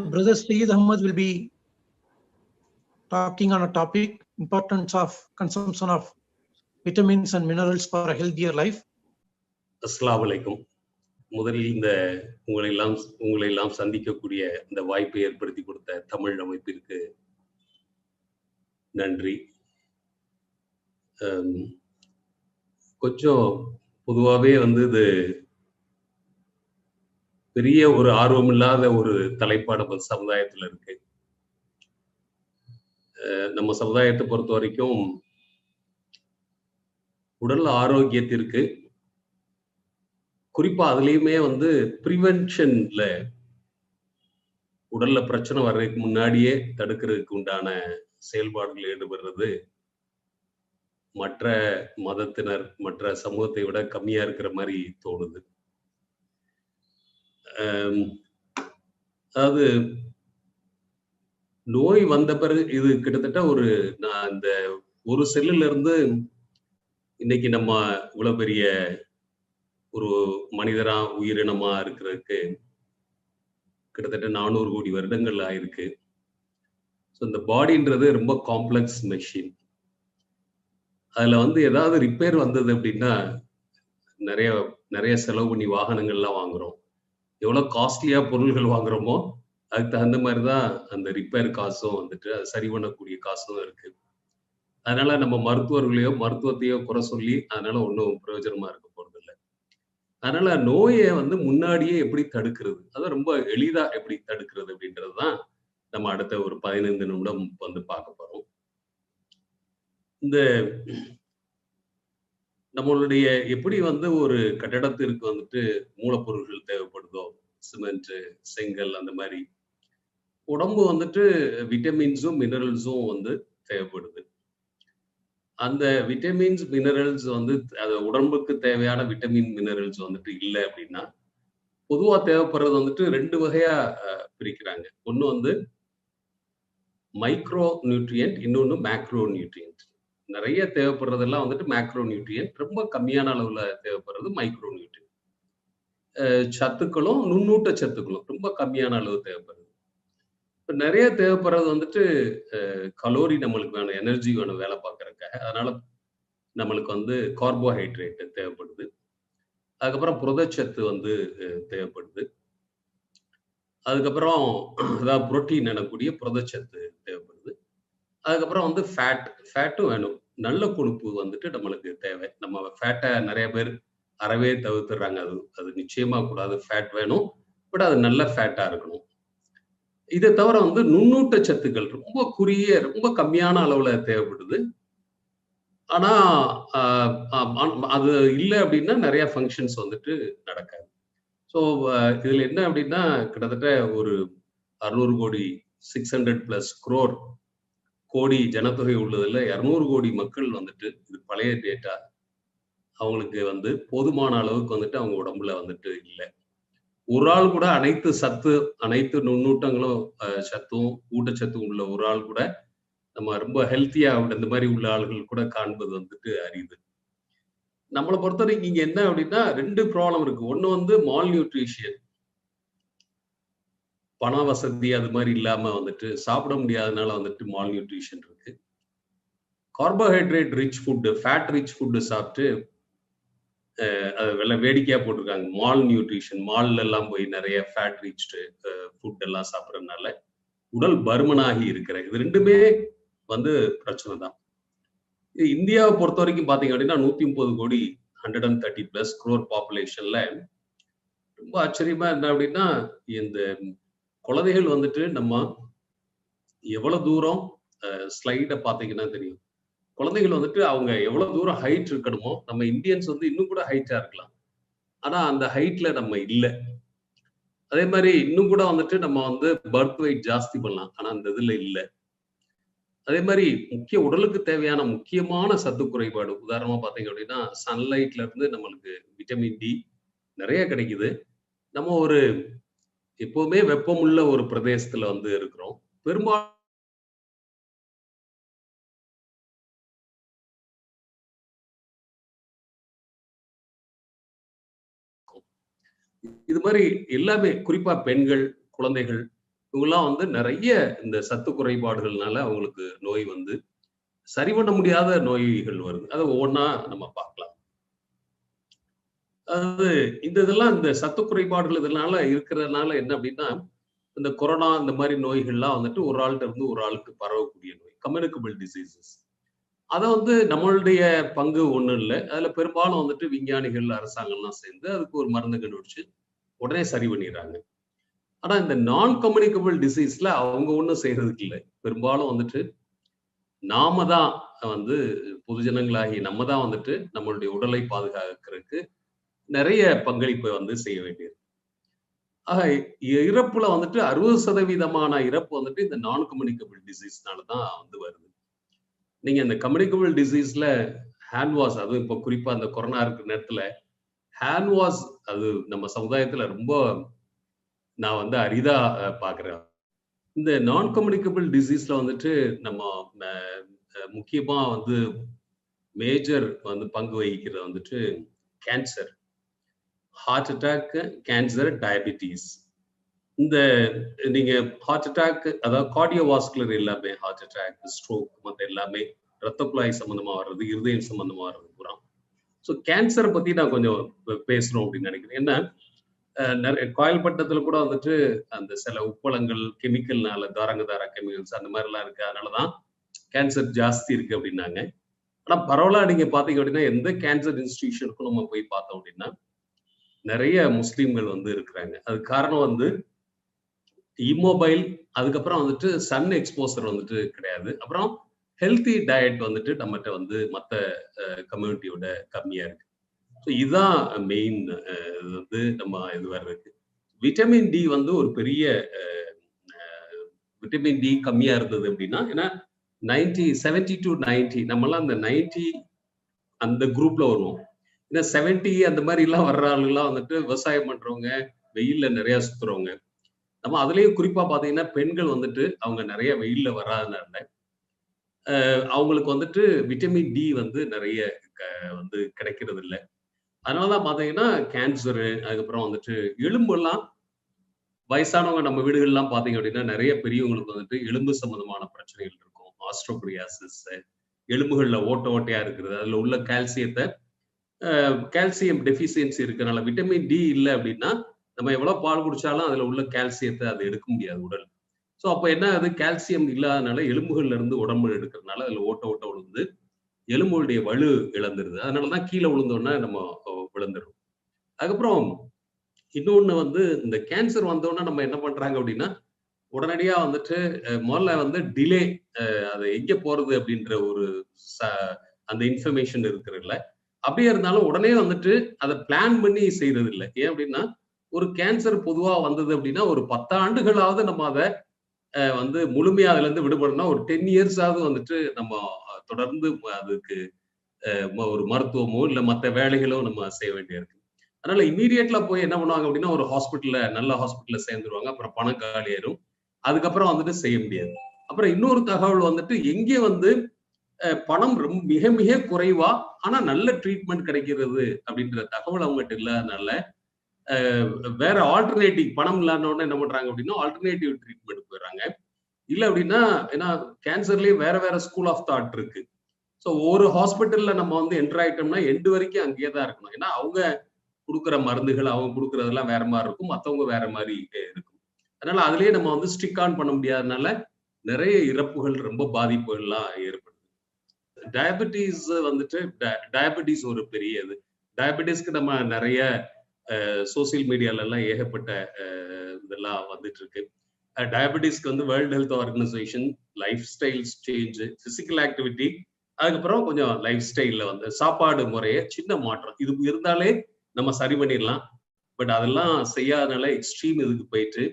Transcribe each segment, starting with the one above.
Brother Saeed Ahmad will be talking on a topic, importance of consumption of vitamins and minerals for a healthier life. அஸ்ஸலாமு அலைக்கும். முதலில் உங்களை எல்லாம் சந்திக்கக்கூடிய இந்த வாய்ப்பை ஏற்படுத்தி கொடுத்த தமிழ் அமைப்பிற்கு நன்றி. கொஞ்சம் பொதுவாகவே இது பெரிய ஒரு ஆர்வம் இல்லாத ஒரு தலைப்பாடு நம்ம சமுதாயத்துல இருக்கு. நம்ம சமுதாயத்தை பொறுத்த வரைக்கும் உடல் ஆரோக்கியத்திற்கு குறிப்பா அதுலயுமே ப்ரிவென்ஷன்ல உடல்ல பிரச்சனை வர்றதுக்கு முன்னாடியே தடுக்கிறதுக்கு உண்டான செயல்பாடுகள் ஈடுபடுறது மற்ற மதத்தினர் மற்ற சமூகத்தை விட கம்மியா இருக்கிற மாதிரி தோணுது. அதாவது நோய் வந்த பிறகு இது கிட்டத்தட்ட இந்த ஒரு செல்லுல இருந்து இன்னைக்கு நம்ம இவ்வளவு பெரிய ஒரு மனிதரா உயிரினமா இருக்கிறதுக்கு கிட்டத்தட்ட 400 கோடி வருடங்கள் ஆயிருக்கு. ஸோ இந்த பாடின்றது ரொம்ப காம்ப்ளெக்ஸ் மெஷின். அதுல ஏதாவது ரிப்பேர் வந்தது அப்படின்னா நிறைய நிறைய செலவு பண்ணி வாகனங்கள்லாம் வாங்குறோம். எவ்வளவு காஸ்ட்லியா பொருள்கள் வாங்குறோமோ அதுக்கு தகுந்த மாதிரிதான் அந்த ரிப்பேர் காசும் அது சரி பண்ணக்கூடிய காசும் இருக்கு. அதனால நம்ம மருத்துவத்தையோ குறை சொல்லி அதனால ஒன்றும் பிரயோஜனமா இருக்க போறது இல்லை. அதனால நோயை முன்னாடியே எப்படி தடுக்கிறது, அதான் ரொம்ப எளிதா எப்படி தடுக்கிறது அப்படின்றதுதான் நம்ம அடுத்த ஒரு 15 நிமிடம் பார்க்க போறோம். இந்த நம்மளுடைய எப்படி ஒரு கட்டடத்திற்கு மூலப்பொருட்கள் தேவைப்படுதோ, சிமெண்ட், செங்கல், அந்த மாதிரி உடம்பு விட்டமின்ஸும் மினரல்ஸும் தேவைப்படுது. அந்த விட்டமின்ஸ் மினரல்ஸ் அது உடம்புக்கு தேவையான விட்டமின் மினரல்ஸ் இல்லை அப்படின்னா பொதுவா தேவைப்படுறது 2 வகையா பிரிக்கிறாங்க. ஒண்ணு மைக்ரோ நியூட்ரியன்ட், இன்னொன்னு மேக்ரோ நியூட்ரியன்ட். நிறைய தேவைப்படுறதெல்லாம் மேக்ரோ நியூட்ரியன்ட், ரொம்ப கம்மியான அளவுல தேவைப்படுறது மைக்ரோ நியூட்ரியன்ட். சத்துக்களும் நுண்ணூட்ட சத்துக்களும் ரொம்ப கம்மியான அளவு தேவைப்படுது. இப்ப நிறைய தேவைப்படுறது கலோரி நம்மளுக்கு வேணும், எனர்ஜி வேணும் வேலை பார்க்கறதுக்காக. அதனால நம்மளுக்கு கார்போஹைட்ரேட் தேவைப்படுது. அதுக்கப்புறம் புரதச்சத்து தேவைப்படுது. அதுக்கப்புறம் அதாவது புரோட்டீன் எனக்கூடிய புரதச்சத்து தேவைப்படுது. அதுக்கப்புறம் ஃபேட்டும் வேணும். நல்ல கொழுப்பு நம்மளுக்கு தேவை. நம்ம ஃபேட்டை நிறைய பேர் அறவே தவிர்த்துறாங்க. அது நிச்சயமா கூடாது. ஃபேட் வேணும், பட் அது நல்ல ஃபேட்டா இருக்கணும். இதை தவிர நுண்ணூட்ட சத்துக்கள் ரொம்ப குறுகிய ரொம்ப கம்மியான அளவுல தேவைப்படுது. ஆனா அது இல்லை அப்படின்னா நிறைய ஃபங்க்ஷன்ஸ் நடக்காது. ஸோ இதுல என்ன அப்படின்னா கிட்டத்தட்ட ஒரு 600 கோடி 600+ கோடி ஜனத்தொகை உள்ளதுல 200 கோடி மக்கள் இது பழைய டேட்டா. அவங்களுக்கு போதுமான அளவுக்கு அவங்க உடம்புல இல்லை. ஒரு ஆள் கூட அனைத்து நுண்ணூட்டங்களும் சத்தும் ஊட்டச்சத்தும் உள்ள ஒரு ஆள் கூட நம்ம ரொம்ப ஹெல்த்தியா இந்த மாதிரி உள்ள ஆள்கள் கூட காண்பது அரிது. நம்மளை பொறுத்த வரைக்கும் இங்க என்ன அப்படின்னா 2 ப்ராப்ளம் இருக்கு. ஒண்ணு மால் நியூட்ரிஷன், பண வசதி அது மாதிரி இல்லாம சாப்பிட முடியாதனால மால் நியூட்ரிஷன் இருக்கு. Carbohydrate rich food, fat rich food சாப்பிட்டு அது வேடிக்கையா போட்டிருக்காங்க. மால் நியூட்ரிஷன், மால்ல எல்லாம் போய் நிறைய ஃபேட் ரிச் ஃபுட் எல்லாம் சாப்பிட்றதுனால உடல் பருமனாகி இருக்கிற இது 2மே பிரச்சனை தான். இந்தியாவை பொறுத்த வரைக்கும் பாத்தீங்க அப்படின்னா 130 கோடி 130+ crore பாப்புலேஷன்ல ரொம்ப ஆச்சரியமா என்ன அப்படின்னா இந்த குழந்தைகள் நம்ம எவ்வளவு தூரம் ஸ்லைட பாத்தீங்கன்னா தெரியும். குழந்தைகள் அவங்க எவ்வளவு தூரம் ஹைட் இருக்கணுமோ, நம்ம இந்தியன்ஸ் இன்னும் கூட ஹைட்டா இருக்கலாம். ஆனா அந்த ஹைட்ல நம்ம இல்லை. அதே மாதிரி இன்னும் கூட நம்ம பர்த் வெயிட் ஜாஸ்தி பண்ணலாம், ஆனா அந்த இதுல இல்லை. அதே மாதிரி உடலுக்கு தேவையான முக்கியமான சத்து குறைபாடு, உதாரணமா பாத்தீங்க அப்படின்னா சன்லைட்ல இருந்து நம்மளுக்கு விட்டமின் டி நிறைய கிடைக்குது. நம்ம எப்பவுமே வெப்பமுள்ள ஒரு பிரதேசத்துல இருக்கிறோம். பெரும்பாலும் இது மாதிரி எல்லாமே குறிப்பா பெண்கள், குழந்தைகள் இவங்கெல்லாம் வந்து நிறைய இந்த சத்து குறைபாடுகள்னால அவங்களுக்கு நோய் வந்து சரி பண்ண முடியாத நோய்கள் வருது. அதை ஒவ்வொன்றா நம்ம பார்க்கலாம். அதாவது இதெல்லாம் இந்த சத்து குறைபாடுகள் இதனால இருக்கிறதுனால என்ன அப்படின்னா, இந்த கொரோனா இந்த மாதிரி நோய்கள்லாம் வந்துட்டு ஒரு ஆள்கிட்ட இருந்து ஒரு ஆளுக்கு பரவக்கூடிய நோய், கம்யூனிகபிள் டிசீசஸ். அதை வந்து நம்மளுடைய பங்கு ஒண்ணும் இல்லை. அதுல பெரும்பாலும் வந்துட்டு விஞ்ஞானிகள், அரசாங்கம்லாம் சேர்ந்து அதுக்கு ஒரு மருந்து கண்டுபிடிச்சு உடனே சரி பண்ணிடுறாங்க. ஆனா இந்த நான் கம்யூனிகபிள் டிசீஸ்ல அவங்க ஒண்ணும் செய்யறதுக்கு இல்லை. பெரும்பாலும் வந்துட்டு நாம தான் வந்து பொதுஜனங்களாகி நம்ம தான் வந்துட்டு நம்மளுடைய உடலை பாதுகாக்கிறதுக்கு நிறைய பங்களிப்பை வந்து செய்ய வேண்டியது. ஆக இறப்புல வந்துட்டு 60% இறப்பு வந்துட்டு இந்த நான் கம்யூனிகபிள் டிசீஸ்னால தான் வந்து வருது. நீங்க இந்த கம்யூனிகபிள் டிசீஸ்ல ஹேண்ட் வாஷ், அதுவும் இப்போ குறிப்பா அந்த கொரோனா இருக்கிற நேரத்துல ஹேண்ட் வாஷ் அது நம்ம சமுதாயத்துல ரொம்ப நான் வந்து அரிதா பாக்குறேன். இந்த நான் கம்யூனிகபிள் டிசீஸ்ல வந்துட்டு நம்ம முக்கியமா வந்து மேஜர் வந்து பங்கு வகிக்கிறது வந்துட்டு cancer, heart attack, cancer, diabetes. இந்த நீங்க ஹார்ட் அட்டாக், அதாவது கார்டியோவாஸ்குலர் எல்லாமே, ஹார்ட் அட்டாக், ஸ்ட்ரோக், மற்ற எல்லாமே ரத்த குழாய் சம்பந்தமா வர்றது, இருதயம் சம்பந்தமா வர்றது பூரா. ஸோ கேன்சரை பத்தி நான் கொஞ்சம் பேசணும் அப்படின்னு நினைக்கிறேன். ஏன்னா நிறைய காயல்பட்டத்துல கூட வந்துட்டு அந்த சில உப்பளங்கள் கெமிக்கல்னால, தாரங்கதாரா கெமிக்கல்ஸ் அந்த மாதிரி எல்லாம் இருக்கு, அதனாலதான் கேன்சர் ஜாஸ்தி இருக்கு அப்படின்னாங்க. ஆனா பரவலா நீங்க பாத்தீங்க அப்படின்னா எந்த கேன்சர் இன்ஸ்டிடியூஷனுக்கும் நம்ம போய் பார்த்தோம் அப்படின்னா நிறைய முஸ்லீம்கள் வந்து இருக்கிறாங்க. அது காரணம் வந்து இம்மொபைல், அதுக்கப்புறம் வந்துட்டு சன் எக்ஸ்போசர் வந்துட்டு கிடையாது, அப்புறம் ஹெல்த்தி டயட் வந்துட்டு நம்மகிட்ட வந்து மற்ற கம்யூனிட்டியோட கம்மியா இருக்கு. ஸோ இதுதான் மெயின் வந்து நம்ம இது வர்றதுக்கு. விட்டமின் டி வந்து ஒரு பெரிய விட்டமின் டி கம்மியா இருந்தது அப்படின்னா, ஏன்னா 70 to 90 நம்மலாம் அந்த 90 அந்த குரூப்ல வருவோம். ஏன்னா 70 அந்த மாதிரி எல்லாம் வர்ற ஆளுலாம் வந்துட்டு விவசாயம் பண்றவங்க, வெயில்ல நிறைய சுத்துறவங்க. நம்ம அதுலயும் குறிப்பா பாத்தீங்கன்னா பெண்கள் வந்துட்டு அவங்க நிறைய வெயில்ல வராதனால அவங்களுக்கு வந்துட்டு விட்டமின் டி வந்து நிறைய வந்து கிடைக்கிறது இல்லை. அதனாலதான் பாத்தீங்கன்னா கேன்சரு, அதுக்கப்புறம் வந்துட்டு எலும்பு எல்லாம் வயசானவங்க நம்ம வீடுகள்லாம் பாத்தீங்க அப்படின்னா நிறைய பெரியவங்களுக்கு வந்துட்டு எலும்பு சம்பந்தமான பிரச்சனைகள் இருக்கும். ஆஸ்ட்ரோபிரியாசிஸ், எலும்புகள்ல ஓட்ட ஓட்டையா இருக்கிறது, அதுல உள்ள கால்சியத்தை கால்சியம் டெஃபிசியன்சி இருக்கனால, விட்டமின் டி இல்லை அப்படின்னா நம்ம எவ்வளவு பால் குடிச்சாலும் அதுல உள்ள கால்சியத்தை அதை எடுக்க முடியாது உடல். ஸோ அப்ப என்ன ஆகுது, கால்சியம் இல்லாதனால எலும்புகள்ல இருந்து உடம்பு எடுக்கிறதுனால அதுல ஓட்ட ஓட்ட விழுந்து எலும்புடைய வலு இழந்துருது. அதனாலதான் கீழே விழுந்தோன்னா நம்ம விழுந்துடும். அதுக்கப்புறம் இன்னொன்னு வந்து இந்த கேன்சர் வந்தோன்னா நம்ம என்ன பண்றாங்க அப்படின்னா உடனடியா வந்துட்டு முதல்ல வந்து டிலே, அது எங்க போறது அப்படின்ற ஒரு அந்த இன்ஃபர்மேஷன் இருக்கிறதுல அப்படியே இருந்தாலும் உடனே வந்துட்டு அதை பிளான் பண்ணி செய்யறது இல்லை. ஏன் அப்படின்னா ஒரு கேன்சர் பொதுவா வந்தது அப்படின்னா ஒரு 10 ஆண்டுகளாவது நம்ம அதை வந்து முழுமையா அதுல இருந்து விடுபடணும். ஒரு 10 இயர்ஸாவது வந்துட்டு நம்ம தொடர்ந்து அதுக்கு ஒரு மருத்துவமோ இல்ல மற்ற வேலைகளோ நம்ம செய்ய வேண்டியிருக்கு. அதனால இமீடியட்ல போய் என்ன பண்ணுவாங்க அப்படின்னா ஒரு ஹாஸ்பிட்டல்ல, நல்ல ஹாஸ்பிட்டல்ல சேர்ந்துருவாங்க, அப்புறம் பணம் காலியாயிரும், அதுக்கப்புறம் வந்துட்டு செய்ய முடியாது. அப்புறம் இன்னொரு தகவல் வந்துட்டு எங்கே வந்து பணம் ரொம்ப மிக மிக குறைவா ஆனா நல்ல ட்ரீட்மெண்ட் கிடைக்கிறது அப்படின்ற தகவல் அவங்ககிட்ட இல்லாதனால வேற ஆல்டர்னேட்டிவ், பணம் இல்லாதவொடனே என்ன பண்றாங்க அப்படின்னா ஆல்டர்னேட்டிவ் ட்ரீட்மெண்ட் போயிடுறாங்க. இல்ல அப்படின்னா ஏன்னா கேன்சர்லயே வேற வேற ஸ்கூல் ஆஃப் தாட் இருக்கு. ஸோ ஒரு ஹாஸ்பிட்டல்ல நம்ம வந்து என்டர் ஆயிட்டோம்னா எண்டு வரைக்கும் அங்கேயே தான் இருக்கணும். ஏன்னா அவங்க கொடுக்குற மருந்துகள், அவங்க கொடுக்கறதெல்லாம் வேற மாதிரி இருக்கும், மற்றவங்க வேற மாதிரி இருக்கும். அதனால அதுலயே நம்ம வந்து ஸ்டிக் ஆன் பண்ண முடியாதனால நிறைய இறப்புகள், ரொம்ப பாதிப்புகள்லாம் ஏற்படுது. டயபெட்டிஸ் வந்துட்டு டயபெட்டிஸ் ஒரு பெரிய இது. டயபெட்டிஸ்க்கு நம்ம நிறைய சோசியல் மீடியால எல்லாம் ஏகப்பட்ட இதெல்லாம் வந்துட்டு இருக்கு. டயபெட்டிஸ்க்கு வந்து world health organisation life style change, physical activity, அதுக்கப்புறம் கொஞ்சம் லைஃப் ஸ்டைல்ல வந்து சாப்பாடு முறைய சின்ன மாற்றம், இது இருந்தாலே நம்ம சரி பண்ணிடலாம். பட் அதெல்லாம் செய்யாதனால எக்ஸ்ட்ரீம் இதுக்கு போயிட்டு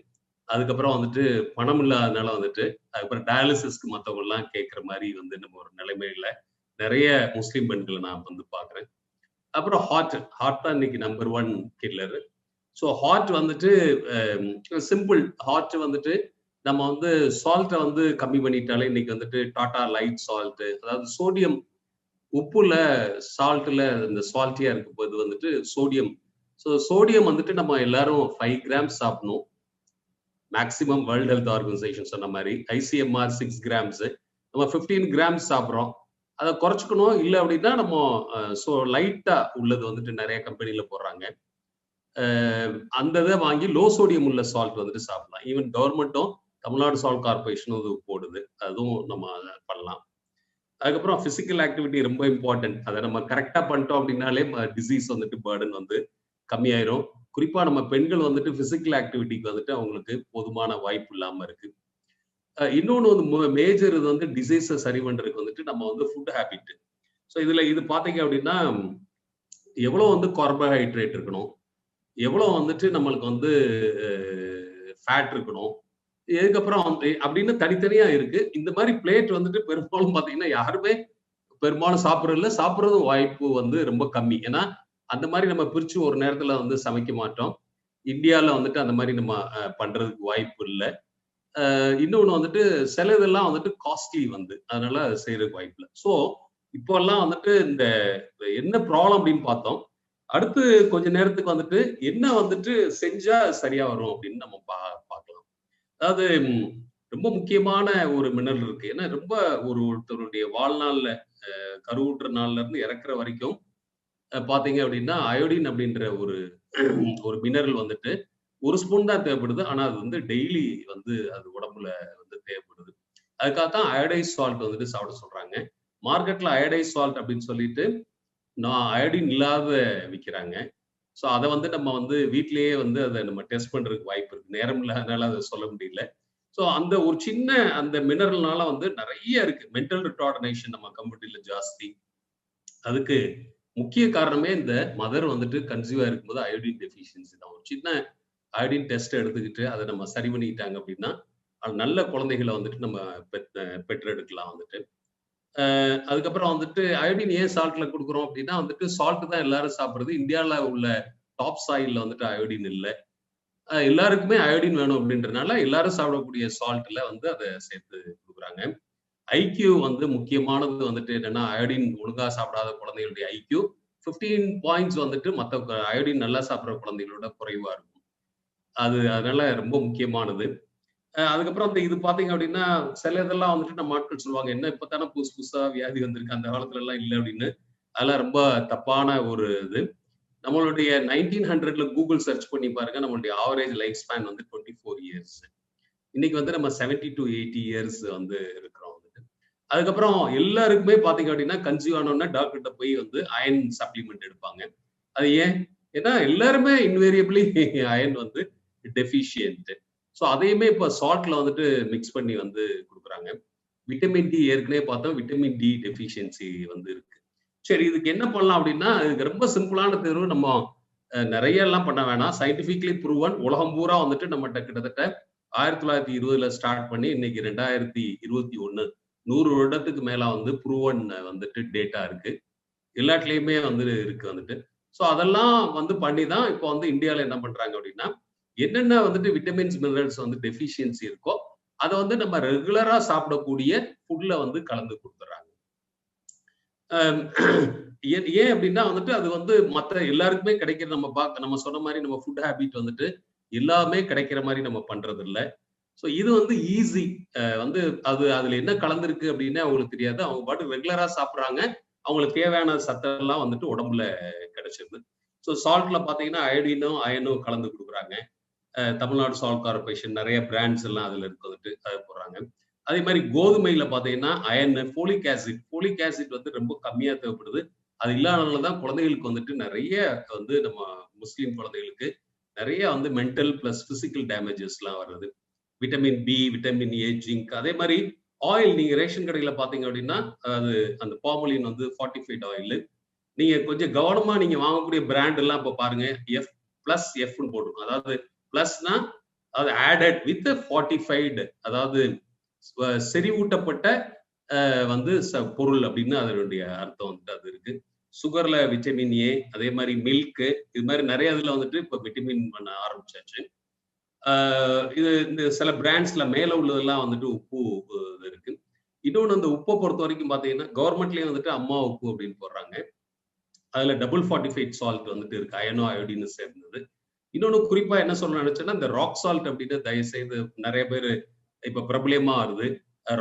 அதுக்கப்புறம் வந்துட்டு பணம் இல்லாதனால வந்துட்டு அதுக்கப்புறம் டயாலிசிஸ்க்கு மற்றவங்க எல்லாம் கேட்கிற மாதிரி வந்து நம்ம ஒரு நிலைமையில நிறைய முஸ்லீம் பெண்களை நான் வந்து பாக்குறேன். அப்புறம் ஹார்ட் தான் இன்னைக்கு நம்பர் 1 கில்லரு. ஸோ ஹார்ட் வந்துட்டு சிம்பிள். ஹார்ட் வந்துட்டு நம்ம வந்து சால்ட்டை வந்து கம்மி பண்ணிட்டாலே இன்னைக்கு வந்துட்டு டாடா லைட் சால்ட், அதாவது சோடியம், உப்புல சால்ட்ல இந்த சால்ட்டியா இருக்கும் போது வந்துட்டு சோடியம். ஸோ சோடியம் வந்துட்டு நம்ம எல்லாரும் 5 கிராம் சாப்பிடணும். மேக்சிமம் வேர்ல்டு ஹெல்த் ஆர்கனைசேஷன் சொன்ன மாதிரி ICMR 6 கிராம்ஸ், நம்ம 15 கிராம்ஸ் சாப்பிட்றோம். அதை குறைச்சிக்கணும். இல்லை அப்படின்னா நம்ம ஸோ லைட்டா உள்ளது வந்துட்டு நிறைய கம்பெனில போடுறாங்க. அந்த இதை வாங்கி லோ சோடியம் உள்ள சால்ட் வந்துட்டு சாப்பிடலாம். ஈவன் கவர்மெண்ட்டும் தமிழ்நாடு சால்ட் கார்பரேஷனும் அது போடுது, அதுவும் நம்ம பண்ணலாம். அதுக்கப்புறம் பிசிக்கல் ஆக்டிவிட்டி ரொம்ப இம்பார்ட்டன்ட். அதை நம்ம கரெக்டா பண்ணிட்டோம் அப்படின்னாலே டிசீஸ் வந்துட்டு பர்டன் வந்து கம்மியாயிரும். குறிப்பா நம்ம பெண்கள் வந்துட்டு பிசிக்கல் ஆக்டிவிட்டிக்கு வந்துட்டு அவங்களுக்கு போதுமான வாய்ப்பு இல்லாம இருக்கு. இன்னொன்று வந்து மேஜர் இது வந்து டிசீஸை சரி பண்றதுக்கு வந்துட்டு நம்ம வந்து ஃபுட் ஹேபிட். ஸோ இதுல இது பார்த்தீங்க அப்படின்னா எவ்வளோ வந்து கார்போஹைட்ரேட் இருக்கணும், எவ்வளோ வந்துட்டு நம்மளுக்கு வந்து ஃபேட் இருக்கணும், இதுக்கப்புறம் அப்படின்னு தனித்தனியா இருக்கு. இந்த மாதிரி பிளேட் வந்துட்டு பெரும்பாலும் பாத்தீங்கன்னா யாருமே பெரும்பாலும் சாப்பிட்றதும் வாய்ப்பு வந்து ரொம்ப கம்மி. ஏன்னா அந்த மாதிரி நம்ம பிரிச்சு ஒரு நேரத்துல வந்து சமைக்க மாட்டோம். இந்தியால வந்துட்டு அந்த மாதிரி நம்ம பண்றதுக்கு வாய்ப்பு இல்லை. இன்னொன்னு வந்துட்டு சில இதெல்லாம் வந்துட்டு காஸ்ட்லி வந்து, அதனால செய்யறதுக்கு வாய்ப்பு இல்லை. ஸோ இப்போ எல்லாம் வந்துட்டு இந்த என்ன ப்ராப்ளம் அப்படின்னு பார்த்தோம். அடுத்து கொஞ்ச நேரத்துக்கு வந்துட்டு என்ன வந்துட்டு செஞ்சா சரியா வரும் அப்படின்னு நம்ம பார்க்கலாம். அதாவது ரொம்ப முக்கியமான ஒரு மினரல் இருக்கு. ஏன்னா ரொம்ப ஒருத்தருடைய வாழ்நாள்ல கருவுற்ற நாள்ல இருந்து இறக்குற வரைக்கும் பாத்தீங்க அப்படின்னா அயோடின் அப்படின்ற ஒரு மினரல் வந்துட்டு 1 ஸ்பூன் தான் தேவைப்படுது. ஆனா அது வந்து டெய்லி வந்து அது உடம்புல வந்து தேவைப்படுது. அதுக்காகத்தான் அயோடைஸ் சால்ட் வந்துட்டு சாப்பிட சொல்றாங்க. மார்க்கெட்ல அயோடைஸ் சால்ட் அப்படின்னு சொல்லிட்டு அயோடின் இல்லாத விற்கிறாங்க. ஸோ அதை வந்து நம்ம வந்து வீட்லயே வந்து அதை நம்ம டெஸ்ட் பண்றதுக்கு வாய்ப்பு இருக்கு. நேரம் இல்லாதனால அதை சொல்ல முடியல. ஸோ அந்த ஒரு சின்ன அந்த மினரல்னால வந்து நிறைய இருக்கு. மென்டல் ரிட்டார்டனேஷன் நம்ம கம்யூனிட்டியில ஜாஸ்தி. அதுக்கு முக்கிய காரணமே இந்த மதர் வந்துட்டு கன்சீவா இருக்கும்போது அயோடின் டெஃபிஷியன்சி தான். ஒரு சின்ன அயோடின் டெஸ்ட் எடுத்துக்கிட்டு அதை நம்ம சரி பண்ணிக்கிட்டாங்க அப்படின்னா நல்ல குழந்தைகளை வந்துட்டு நம்ம பெற்றெடுக்கலாம் வந்துட்டு. அதுக்கப்புறம் வந்துட்டு அயோடின் ஏன் சால்ட்ல கொடுக்குறோம் அப்படின்னா வந்துட்டு சால்ட் தான் எல்லாரும் சாப்பிடுறது. இந்தியாவில் உள்ள டாப் சாயில்ல வந்துட்டு அயோடின் இல்லை. எல்லாருக்குமே அயோடின் வேணும் அப்படின்றதுனால எல்லாரும் சாப்பிடக்கூடிய சால்ட்ல வந்து அதை சேர்த்து கொடுக்குறாங்க. ஐக்யூ வந்து முக்கியமானது வந்துட்டு என்னன்னா அயோடின் ஒழுங்கா சாப்பிடாத குழந்தைகளுடைய ஐக்யூ 15 பாயிண்ட்ஸ் வந்துட்டு மற்ற அயோடின் நல்லா சாப்பிட்ற குழந்தைகளோட குறைவா இருக்கும். அதனால ரொம்ப முக்கியமானது. அதுக்கப்புறம் இது பாத்தீங்க அப்படின்னா சில இதெல்லாம் வந்துட்டு நம்ம ஆட்கள் சொல்லுவாங்க, என்ன இப்பதானே புதுசா வியாதி வந்திருக்கு, அந்த காலத்துல எல்லாம் இல்லை அப்படின்னு. அதெல்லாம் ரொம்ப தப்பான ஒரு இது. நம்மளுடைய 1900ல கூகுள் சர்ச் பண்ணி பாருங்க, நம்மளுடைய ஆவரேஜ் லைஃப் ஸ்பேன் வந்து 24 இயர்ஸ். இன்னைக்கு வந்து நம்ம 70 to 80 இயர்ஸ் வந்து இருக்கிறோம் வந்துட்டு. அதுக்கப்புறம் எல்லாருக்குமே பாத்தீங்க அப்படின்னா கன்சீவ் ஆனோன்னா டாக்டர்கிட்ட போய் வந்து அயன் சப்ளிமெண்ட் எடுப்பாங்க. அது ஏன்னா எல்லாருமே இன்வேரியபிளி அயன் வந்து டெஃபிஷியன்ட். ஸோ அதையுமே இப்போ சால்ட்ல வந்துட்டு மிக்ஸ் பண்ணி வந்து கொடுக்குறாங்க. விட்டமின் டி ஏற்கனவே பார்த்தோம், விட்டமின் டி டெஃபிஷியன்சி வந்து இருக்கு. சரி, இதுக்கு என்ன பண்ணலாம் அப்படின்னா இதுக்கு ரொம்ப சிம்பிளான தேர்வு. நம்ம நிறைய எல்லாம் பண்ண வேணாம். சயின்டிபிக்லி ப்ரூவன் உலகம் பூரா வந்துட்டு நம்மகிட்ட கிட்டத்தட்ட 1920ல ஸ்டார்ட் பண்ணி இன்னைக்கு 2021 100 வருடத்துக்கு மேல வந்து ப்ரூவன் வந்துட்டு டேட்டா இருக்கு. எல்லாத்துலயுமே வந்து இருக்கு வந்துட்டு. ஸோ அதெல்லாம் வந்து பண்ணி தான் இப்போ வந்து இந்தியாவில் என்ன பண்றாங்க அப்படின்னா என்னென்ன வந்துட்டு விட்டமின்ஸ் மினரல்ஸ் வந்து டெஃபிஷியன்சி இருக்கோ அதை வந்து நம்ம ரெகுலரா சாப்பிடக்கூடிய ஃபுட்ல வந்து கலந்து கொடுத்துறாங்க. ஏன் அப்படின்னா வந்துட்டு அது வந்து மற்ற எல்லாருக்குமே கிடைக்கிற நம்ம சொன்ன மாதிரி நம்ம ஃபுட் ஹேபிட் வந்துட்டு எல்லாமே கிடைக்கிற மாதிரி நம்ம பண்றது இல்லை. ஸோ இது வந்து ஈஸி வந்து அதுல என்ன கலந்துருக்கு அப்படின்னு அவங்களுக்கு தெரியாது. அவங்க பாட்டு ரெகுலரா சாப்பிட்றாங்க, அவங்களுக்கு தேவையான சத்தெல்லாம் வந்துட்டு உடம்புல கிடைச்சிருது. ஸோ சால்ட்ல பாத்தீங்கன்னா அயோடினும் அயனும் கலந்து கொடுக்குறாங்க. தமிழ்நாடு சால்ட் கார்பரேஷன் நிறைய பிராண்ட்ஸ் எல்லாம் அதுல இருக்கு வந்துட்டு அதை போடுறாங்க. அதே மாதிரி கோதுமையில பாத்தீங்கன்னா அயன், ஃபோலிக் ஆசிட் வந்து ரொம்ப கம்மியா தேவைப்படுது. அது இல்லாதனாலதான் குழந்தைகளுக்கு வந்துட்டு நிறைய வந்து நம்ம முஸ்லீம் குழந்தைகளுக்கு நிறைய வந்து மென்டல் பிளஸ் பிசிக்கல் டேமேஜஸ் எல்லாம் வருது. Vitamin B, vitamin A, zinc. அதே மாதிரி ஆயில் நீங்க ரேஷன் கடையில பாத்தீங்க அப்படின்னா அது அந்த பாமோலின் வந்து 45 ஆயில். நீங்க கொஞ்சம் கவனமா நீங்க வாங்கக்கூடிய பிராண்ட் எல்லாம் இப்ப பாருங்க, F+F போட்டுருக்கும். அதாவது பிளஸ்னா அது ஆடட் வித் 45, அதாவது செறிவூட்டப்பட்ட வந்து பொருள் அப்படின்னு அதனுடைய அர்த்தம் வந்துட்டு அது இருக்கு. சுகர்ல விட்டமின் ஏ, அதே மாதிரி மில்க், இது மாதிரி நிறைய இதுல வந்துட்டு இப்ப விட்டமின் பண்ண ஆரம்பிச்சாச்சு. இது இந்த சில பிராண்ட்ஸ்ல மேல உள்ளதெல்லாம் வந்துட்டு உப்பு இருக்கு. இன்னொன்று அந்த உப்பை பொறுத்த வரைக்கும் பாத்தீங்கன்னா கவர்மெண்ட்லயே வந்துட்டு அம்மா உப்பு அப்படின்னு போடுறாங்க. அதுல டபுள் 45 சால்ட் வந்துட்டு இருக்கு, அயனோ அயோடின் சேர்ந்தது. இன்னொன்னு குறிப்பா என்ன சொல்ல நினைச்சேன்னா, இந்த ராக் சால்ட் அப்படின்னு தயவு செய்து நிறைய பேர் இப்ப பிரபலியமா வருது.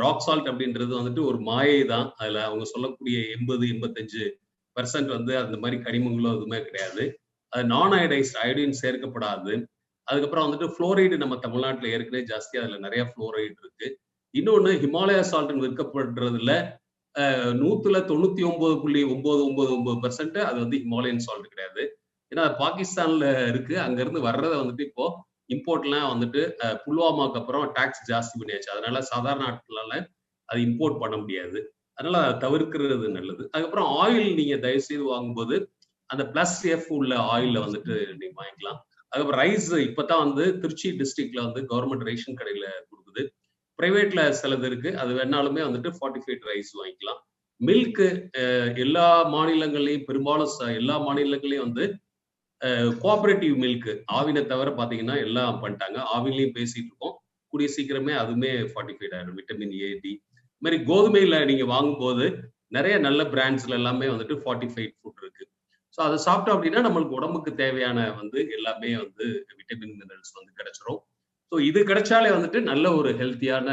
ராக் சால்ட் அப்படின்றது வந்துட்டு ஒரு மாயை தான். அதுல அவங்க சொல்லக்கூடிய 80-85% வந்து அந்த மாதிரி கனிமங்களோ எதுவுமே கிடையாது. அது நான் அயோடைஸ்ட், அயோடின் சேர்க்கப்படாது. அதுக்கப்புறம் வந்துட்டு புளோரைடு நம்ம தமிழ்நாட்டுல ஏற்கனவே ஜாஸ்தி, அதுல நிறைய புளோரைடு இருக்கு. இன்னொன்னு ஹிமாலயா சால்ட்னு விற்கப்படுறதுல 99.999% அது வந்து ஹிமாலயன் சால்ட் கிடையாது. ஏன்னா பாகிஸ்தான்ல இருக்கு. அங்க இருந்து வர்றத வந்துட்டு இப்போ இம்போர்ட்லாம் வந்துட்டு புல்வாமாக்கு அப்புறம் டாக்ஸ் ஜாஸ்தி பண்ணியாச்சு. அதனால சாதாரண ஆட்களால அது இம்போர்ட் பண்ண முடியாது. அதனால அதை தவிர்க்கிறது நல்லது. அதுக்கப்புறம் ஆயில் நீங்க தயவு செய்து வாங்கும்போது அந்த பிளஸ் எஃப் உள்ள ஆயில வந்துட்டு நீங்க வாங்கிக்கலாம். அதுக்கப்புறம் ரைஸ் இப்பதான் வந்து திருச்சி டிஸ்ட்ரிக்ட்ல வந்து கவர்மெண்ட் ரேஷன் கடையில கொடுக்குது. பிரைவேட்ல சிலது இருக்கு. அது வேணாலுமே வந்துட்டு 45 ரைஸ் வாங்கிக்கலாம். மில்க் எல்லா மாநிலங்கள்லயும் பெரும்பாலும் எல்லா மாநிலங்களையும் வந்து கோஆபரேட்டிவ் மில்க் ஆவினை தவிர பாத்தீங்கன்னா எல்லாம் பண்ணிட்டாங்க. ஆவின்லயும் பேசிட்டு இருக்கோம். கூடிய சீக்கிரமே அதுவுமே 45 ஆயிடும். Vitamin A, D. இது மாதிரி கோதுமையில நீங்க வாங்கும்போது நிறைய நல்ல பிராண்ட்ஸ்ல எல்லாமே வந்துட்டு 45 ஃபுட் இருக்கு. ஸோ அதை சாப்பிட்டோம் அப்படின்னா நம்மளுக்கு உடம்புக்கு தேவையான வந்து எல்லாமே வந்து விட்டமின் மினரல்ஸ் வந்து கிடைச்சிரும். ஸோ இது கிடைச்சாலே வந்துட்டு நல்ல ஒரு ஹெல்த்தியான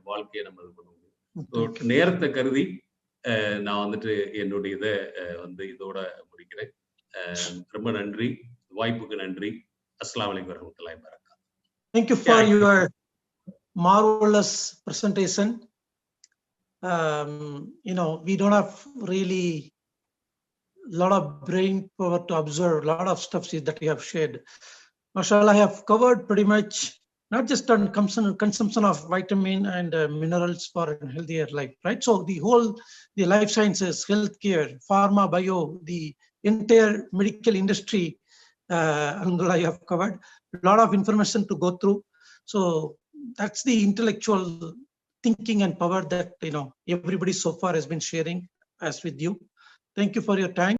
வாழ்க்கையை நம்ம இது பண்ண முடியும். நேரத்தை கருதி நான் வந்துட்டு என்னுடைய இதை வந்து இதோட முடிக்கிறேன். ரொம்ப நன்றி, வாய்ப்புக்கு நன்றி. அஸ்ஸலாமு அலைக்கும் வரஹ்மத்துல்லாஹி வபரகாத்துஹு. Thank you for your marvelous presentation. We don't have really lot of brain power to observe a lot of stuff that you have shared. Mashallah, I have covered pretty much not just on consumption of vitamin and minerals for a healthier life, right? So the life sciences, healthcare, pharma, bio, the entire medical industry, alhamdulillah, you have covered a lot of information to go through. So that's the intellectual thinking and power that everybody so far has been sharing as with you. Thank you for your time.